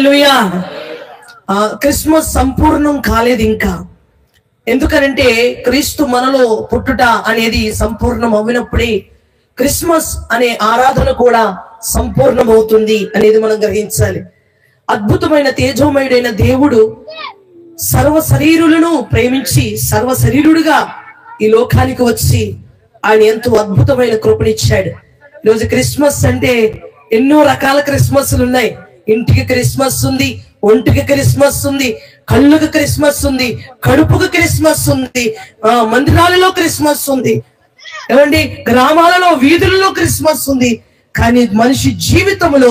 హల్లెలూయా. Christmas సంపూర్ణం కాలేదు ఇంకా. ఎందుకనంటే క్రీస్తు మనలో పుట్టుట అనేది సంపూర్ణం అవ్వినప్పుడే క్రిస్మస్ అనే ఆరాధన కూడా సంపూర్ణమవుతుంది అనేది మనం గ్రహించాలి. అద్భుతమైన తేజోమయుడైన దేవుడు సర్వ శరీరులను ప్రేమించి సర్వ శరీరుడుగా ఈ లోకానికి వచ్చి ఆయన ఎంతో అద్భుతమైన కృపనిచ్చాడు. ఈరోజు క్రిస్మస్ అంటే ఎన్నో రకాల క్రిస్మస్లు ఉన్నాయి. ఇంటికి క్రిస్మస్ ఉంది, ఒంటికి క్రిస్మస్ ఉంది, కళ్ళుకి క్రిస్మస్ ఉంది, కడుపుకి క్రిస్మస్ ఉంది, మందిరాలలో క్రిస్మస్ ఉంది, ఏమండి గ్రామాలలో వీధులలో క్రిస్మస్ ఉంది. కానీ మనిషి జీవితంలో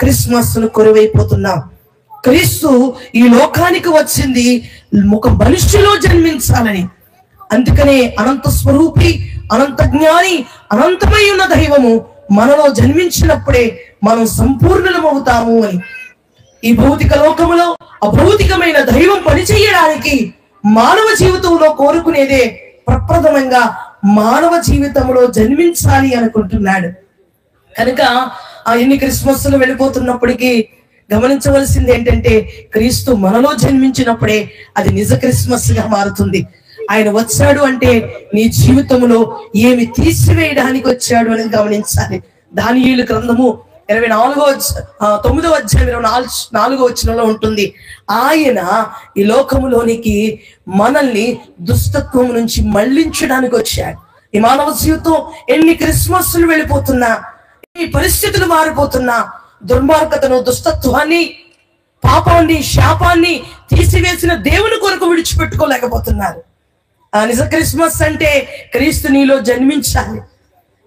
క్రిస్మస్ ను కొరవైపోతున్నాం. క్రీస్తు ఈ లోకానికి వచ్చింది ఒక మనిషిలో జన్మించాలని. అందుకనే అనంత స్వరూపి, అనంత జ్ఞాని, అనంతమై ఉన్న దైవము మనలో జన్మించినప్పుడే మనం సంపూర్ణమవుతాము అని. ఈ భౌతిక లోకములో అభౌతికమైన దైవం పనిచేయడానికి మానవ జీవితంలో కోరుకునేదే ప్రప్రథమంగా మానవ జీవితంలో జన్మించాలి అనుకుంటున్నాడు. కనుక ఎన్ని క్రిస్మస్లు వెళ్ళిపోతున్నప్పటికీ గమనించవలసింది ఏంటంటే క్రీస్తు మనలో జన్మించినప్పుడే అది నిజ క్రిస్మస్ గా మారుతుంది. ఆయన వచ్చాడు అంటే నీ జీవితంలో ఏమి తీసివేయడానికి వచ్చాడు అని గమనించాలి. దానియేలు గ్రంథము 9వ అధ్యాయం 24వ వచనంలో ఉంటుంది. ఆయన ఈ లోకములోనికి మనల్ని దుష్టత్వం నుంచి మళ్లించడానికి వచ్చాడు. ఈ మానవ జీవితం ఎన్ని క్రిస్మస్లు వెళ్ళిపోతున్నా, ఎన్ని పరిస్థితులు మారిపోతున్నా, దుర్మార్గతను, దుష్టత్వాన్ని, పాపాన్ని, శాపాన్ని తీసివేసిన దేవుని కొరకు విడిచిపెట్టుకోలేకపోతున్నారు. ఆ నిజ క్రిస్మస్ అంటే క్రీస్తు నీలో జన్మించాలి.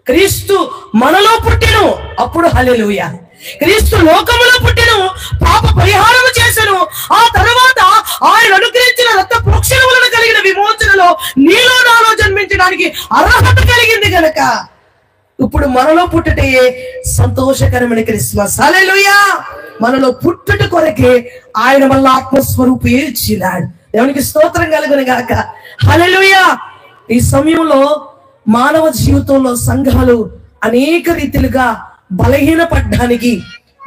క్రీస్తు మనలో పుట్టెను, అప్పుడు హల్లెలూయా. క్రీస్తు లోకములో పుట్టెను, పాప పరిహారము చేసెను, ఆ తర్వాత ఆయన అనుగ్రహించిన రక్త ప్రోక్షణ వలన కలిగిన విమోచనలో నీలో నాలో జన్మించడానికి అర్హత కలిగింది గనక ఇప్పుడు మనలో పుట్టుటే సంతోషకరమైన క్రిస్మస్. హల్లెలూయా. మనలో పుట్టుట కొరకే ఆయన వల్ల ఆత్మస్వరూపు ఏర్చినాడు. దేవునికి స్తోత్రం కలుగును గాక. హల్లెలూయా. ఈ సమయంలో మానవ జీవితంలో సంఘాలు అనేక రీతిలుగా బలహీనపడ్డానికి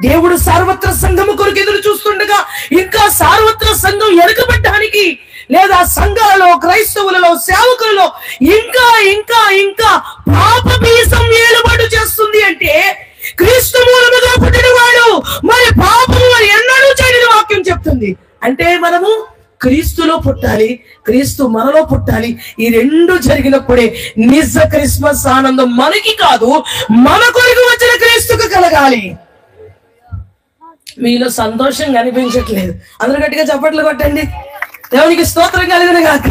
దేవుడు సార్వత్ర సంఘము కొరకు ఎదురు చూస్తుండగా ఇంకా సార్వత్ర సంఘం వెనుకబడ్డానికి, లేదా సంఘాలలో, క్రైస్తవులలో, సేవకులలో ఇంకా ఇంకా ఇంకా పాప బీజం ఏలుబడి చేస్తుంది అంటే క్రీస్తు మూలముగా పుట్టిన వాడు మరి పాపము ఎన్నడూ చేయని వాక్యం చెప్తుంది. అంటే మనము క్రీస్తులో పుట్టాలి, క్రీస్తు మనలో పుట్టాలి. ఈ రెండు జరిగినప్పుడే నిజ క్రిస్మస్ ఆనందం మనకి కాదు, మన కొరకు వచ్చిన క్రీస్తుకు కలగాలి. మీలో సంతోషం కనిపించట్లేదు. అందరూ గట్టిగా చప్పట్లు కొట్టండి. దేవునికి స్తోత్రం కలుగును గాక.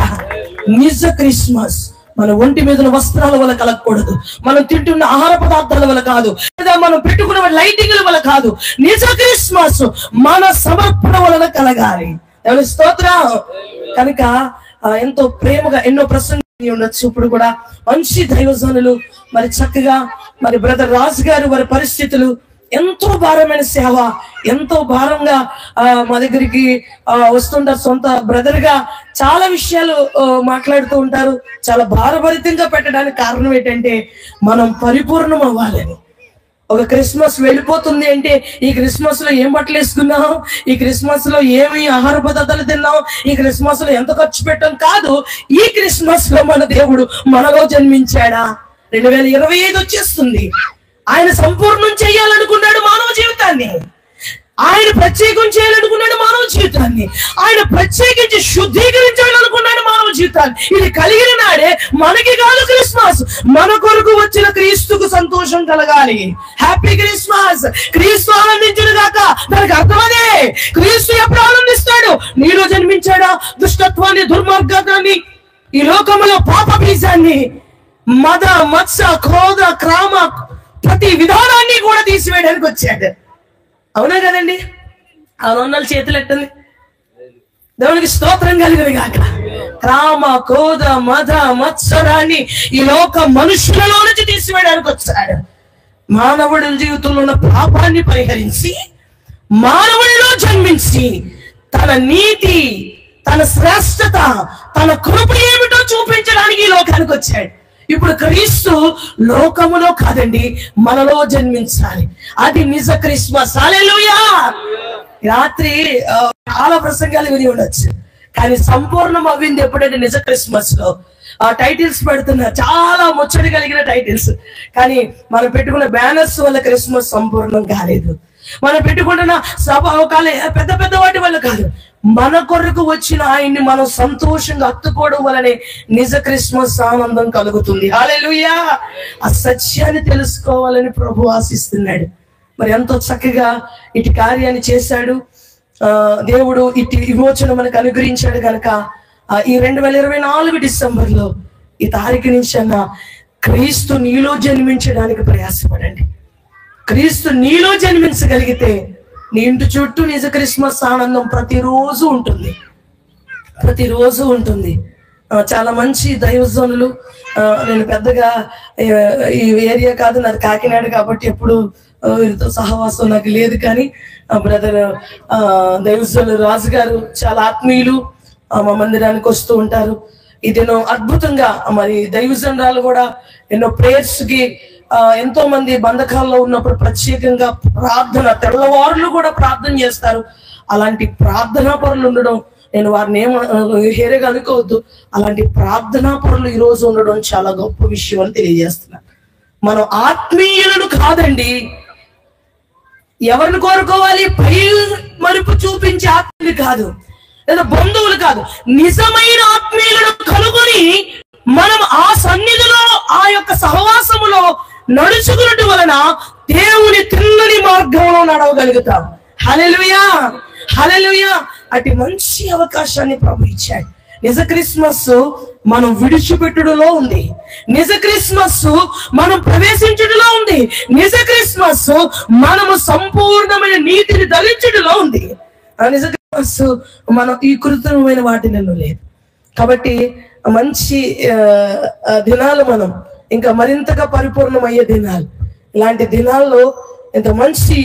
నిజ క్రిస్మస్ మన ఒంటి మీద వస్త్రాల వల్ల కలగకూడదు, మనం తింటున్న ఆహార పదార్థాల వల్ల కాదు, లేదా మనం పెట్టుకున్న లైటింగ్ల వల్ల కాదు. నిజ క్రిస్మస్ మన సమర్పణ వలన కలగాలి. దేవుని స్తోత్రం. కనుక ఎంతో ప్రేమగా ఎన్నో ప్రసంగాలు ఉండొచ్చు. ఇప్పుడు కూడా మంచి దైవజనులు మరి చక్కగా మరి బ్రదర్ రాజు గారు వారి పరిస్థితులు ఎంతో భారమైన సేవ, ఎంతో భారంగా మా దగ్గరికి వస్తుంటారు. సొంత బ్రదర్ గా చాలా విషయాలు మాట్లాడుతూ ఉంటారు. చాలా భారభరితంగా పెట్టడానికి కారణం ఏంటంటే మనం పరిపూర్ణం అవ్వాలని. ఒక క్రిస్మస్ వెళ్ళిపోతుంది అంటే ఈ క్రిస్మస్ లో ఏం బట్టలు వేసుకున్నాం, ఈ క్రిస్మస్ లో ఏమి ఆహార పదార్థాలు తిన్నాం, ఈ క్రిస్మస్ లో ఎంత ఖర్చు పెట్టాం కాదు. ఈ క్రిస్మస్ లో మన దేవుడు మనలో జన్మించాడా. 2025 వచ్చేస్తుంది. ఆయన సంపూర్ణం చేయాలనుకున్నాడు మానవ జీవితాన్ని, ఆయన ప్రత్యేకం చేయాలనుకున్నాడు మానవ జీవితాన్ని, ఆయన ప్రత్యేకించి శుద్ధీకరించాలనుకున్నాడు మానవ జీవితాన్ని. ఇది కలిగిన నాడే మనకి కాదు క్రిస్మస్, మన కొరకు వచ్చిన క్రీస్తుకు సంతోషం కలగాలి. Happy Christmas. క్రీస్తు ఆనందించును గాక. దానికి అర్థం అదే. క్రీస్తు ఎప్పుడు ఆనందిస్తాడు? నీలో జన్మించాడా? దుష్టత్వాన్ని, దుర్మార్గాన్ని, ఈ లోకంలో పాప బీజాన్ని, మద, మత్స, క్రోధ, క్రామ ప్రతి విధానాన్ని కూడా తీసివేయడానికి వచ్చాడు. అవునా కదండి? అవునన్నాళ్ళు చేతులు ఎట్టండి. దేవునికి స్తోత్రం కలుగును గాక. కామ, క్రోధ, మద, మత్సరాన్ని ఈ లోక మనుషులలో నుంచి తీసివేయడానికి వచ్చాడు. మానవుడి జీవితంలో ఉన్న పాపాన్ని పరిహరించి మానవుడిలో జన్మించి తన నీతి, తన శ్రేష్టత, తన కృప ఏమిటో చూపించడానికి ఈ లోకానికి వచ్చాడు. ఇప్పుడు క్రీస్తు లోకములో కాదండి, మనలో జన్మించాలి. అది నిజ క్రిస్మస్. హల్లెలూయా. రాత్రి చాలా ప్రసంగాలు విని ఉండొచ్చు, కానీ సంపూర్ణం అవ్వింది ఎప్పుడంటే నిజ క్రిస్మస్ లో. ఆ టైటిల్స్ పెడుతున్నారు, చాలా ముచ్చడి కలిగిన టైటిల్స్, కానీ మనం పెట్టుకున్న బ్యానర్స్ వల్ల క్రిస్మస్ సంపూర్ణం కాలేదు. మనం పెట్టుకుంటున్న సభ అవకాశాలు పెద్ద పెద్ద వాటి వల్ల కాదు, మన కొరకు వచ్చిన ఆయన్ని మనం సంతోషంగా హత్తుకోవడం వల్లనే నిజ క్రిస్మస్ ఆనందం కలుగుతుంది. హల్లెలూయా. ఆ సత్యాన్ని తెలుసుకోవాలని ప్రభు ఆశిస్తున్నాడు. మరి ఎంతో చక్కగా ఇటు కార్యాన్ని చేశాడు దేవుడు. ఇటు విమోచన మనకు అనుగ్రహించాడు కనుక ఈ 2024 డిసెంబర్లో ఈ తారీఖు నుంచి అన్న క్రీస్తు నీలో జన్మించడానికి ప్రయాసపడండి. క్రీస్తు నీలో జన్మించగలిగితే నీ ఇంటి చుట్టూ నిజ క్రిస్మస్ ఆనందం ప్రతిరోజు ఉంటుంది, ప్రతిరోజు ఉంటుంది. చాలా మంచి దైవజనులు, నేను పెద్దగా ఈ ఏరియా కాదు, నాది కాకినాడ కాబట్టి ఎప్పుడు వీరితో సహవాసం నాకు లేదు, కానీ బ్రదర్ దైవజనులు రాజు గారు చాలా ఆత్మీయులు, మా మందిరానికి వస్తూ ఉంటారు. ఇదేనో అద్భుతంగా మరి దైవజనురాలు కూడా ఎన్నో ప్రేయర్స్ కి ఎంతో మంది బంధకాల్లో ఉన్నప్పుడు ప్రత్యేకంగా ప్రార్థన, తెల్లవారులు కూడా ప్రార్థన చేస్తారు. అలాంటి ప్రార్థనా పరులు ఉండడం, నేను వారిని హేరేగా అనుకోవద్దు, అలాంటి ప్రార్థనా పరులు ఈ రోజు ఉండడం చాలా గొప్ప విషయం అని తెలియజేస్తున్నా. మనం ఆత్మీయులను కాదండి, ఎవరిని కోరుకోవాలి? పై మరుపు చూపించే ఆత్మీయులు కాదు, లేదా బంధువులు కాదు, నిజమైన ఆత్మీయులను కనుగొని మనం ఆ సన్నిధిలో ఆ యొక్క సహవాసములో నడుచుకున్నట్టు వలన దేవుని తిన్నని మార్గంలో నడవగలుగుతాం. హల్లెలూయా, హల్లెలూయా. అటు మంచి అవకాశాన్ని ప్రభు ఇచ్చాడు. నిజ క్రిస్మస్ మనం విడిచిపెట్టుడులో ఉంది, నిజ క్రిస్మస్ మనం ప్రవేశించుడులో ఉంది, నిజ క్రిస్మస్ మనము సంపూర్ణమైన నీతిని ధరించుడులో ఉంది. నిజ క్రిస్మస్ మనం ఈ కృత్రిమమైన వాటిలో లేదు. కాబట్టి మంచి దినాలు మనం ఇంకా మరింతగా పరిపూర్ణమయ్యే దినాలు, ఇలాంటి దినాల్లో ఇంత మంచి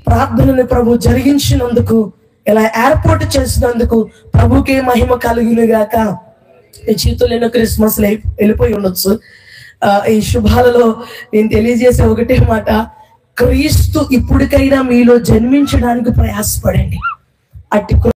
ప్రార్థనని ప్రభు జరిగించినందుకు, ఇలా ఏర్పాటు చేసినందుకు ప్రభుకే మహిమ కలుగునుగాక. ఈ జీవితంలో ఎన్నో క్రిస్మస్ వెళ్ళిపోయి ఉండొచ్చు. ఈ శుభాలలో నేను తెలియజేసే ఒకటే మాట, క్రీస్తు ఇప్పటికైనా మీలో జన్మించడానికి ప్రయాసపడండి. అట్టి